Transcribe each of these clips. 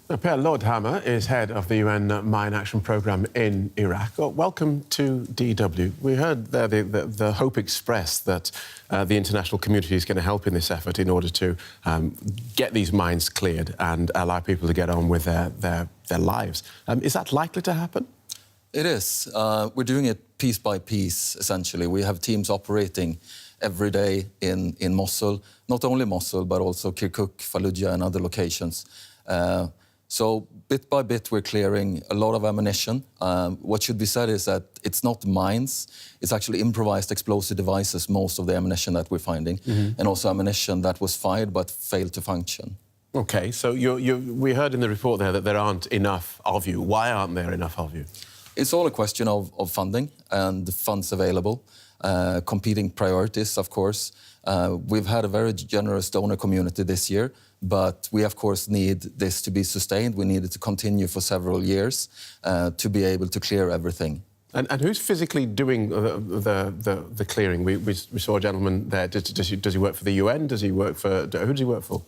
Now, Pehr Lodhammar is head of the UN Mine Action Programme in Iraq. Well, welcome to DW. We heard there the hope expressed that the international community is going to help in this effort in order to get these mines cleared and allow people to get on with their lives. Is that likely to happen? It is. We're doing it piece by piece, essentially. We have teams operating every day in Mosul, not only Mosul, but also Kirkuk, Fallujah and other locations. So bit by bit, we're clearing a lot of ammunition. What should be said is that it's not mines, it's actually improvised explosive devices, most of the ammunition that we're finding, and also ammunition that was fired but failed to function. OK, so we heard in the report there that there aren't enough of you. Why aren't there enough of you? It's all a question of funding and the funds available, competing priorities, of course. We've had a very generous donor community this year, but we, of course, need this to be sustained. We need it to continue for several years to be able to clear everything. And who's physically doing the clearing? We saw a gentleman there. Does he work for the UN? Does he work for... Who does he work for?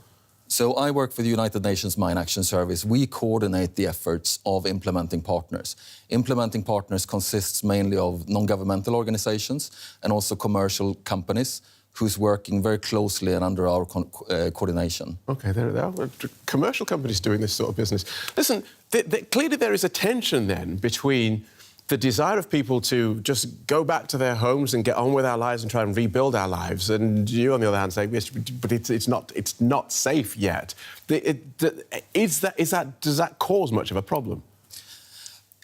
So I work for the United Nations Mine Action Service. We coordinate the efforts of implementing partners. Implementing partners consists mainly of non-governmental organizations and also commercial companies who's working very closely and under our coordination. OK, there are commercial companies doing this sort of business. Listen, clearly there is a tension then between the desire of people to just go back to their homes and get on with our lives and try and rebuild our lives, and you, on the other hand, say, yes, but it's not safe yet. Does that cause much of a problem?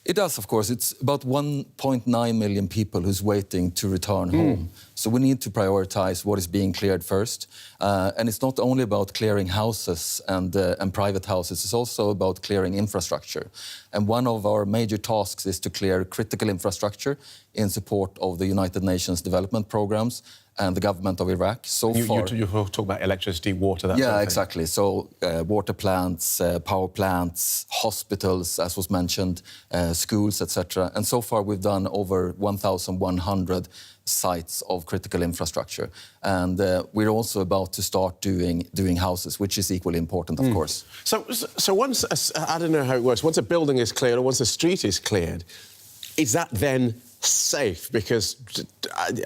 It does, of course. It's about 1.9 million people who's waiting to return home. So we need to prioritise what is being cleared first. And it's not only about clearing houses and private houses, it's also about clearing infrastructure. And one of our major tasks is to clear critical infrastructure in support of the United Nations development programmes and the government of Iraq. So far... You talk about electricity, water, that sort of thing. Exactly. So water plants, power plants, hospitals, as was mentioned, schools, etc. And so far we've done over 1,100 sites of critical infrastructure. And we're also about to start doing houses, which is equally important, of course. So once, I don't know how it works, once a building is cleared or once a street is cleared, is that then safe? Because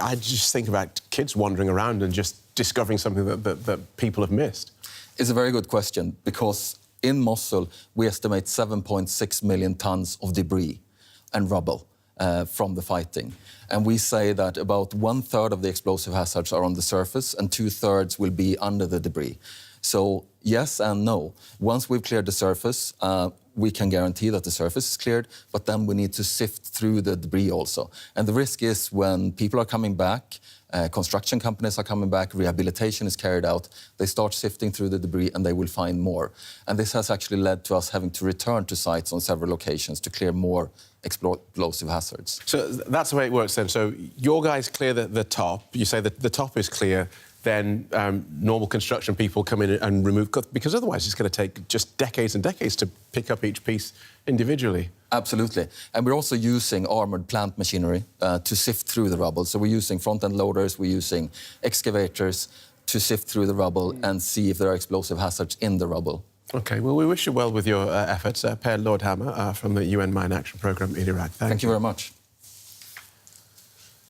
I just think about kids wandering around and just discovering something that people have missed. It's a very good question, because in Mosul, we estimate 7.6 million tons of debris and rubble from the fighting. And we say that about 1/3 of the explosive hazards are on the surface and 2/3 will be under the debris. So yes and no. Once we've cleared the surface, we can guarantee that the surface is cleared, but then we need to sift through the debris also. And the risk is when people are coming back, construction companies are coming back, rehabilitation is carried out, they start sifting through the debris and they will find more. And this has actually led to us having to return to sites on several locations to clear more explosive hazards. So that's the way it works then. So your guys clear the top, you say that the top is clear, then normal construction people come in and remove, because otherwise it's going to take just decades and decades to pick up each piece individually. Absolutely. And we're also using armoured plant machinery to sift through the rubble. So we're using front-end loaders, we're using excavators to sift through the rubble and see if there are explosive hazards in the rubble. OK, well, we wish you well with your efforts. Pehr Lodhammar from the UN Mine Action Programme in Iraq. Thank you very much.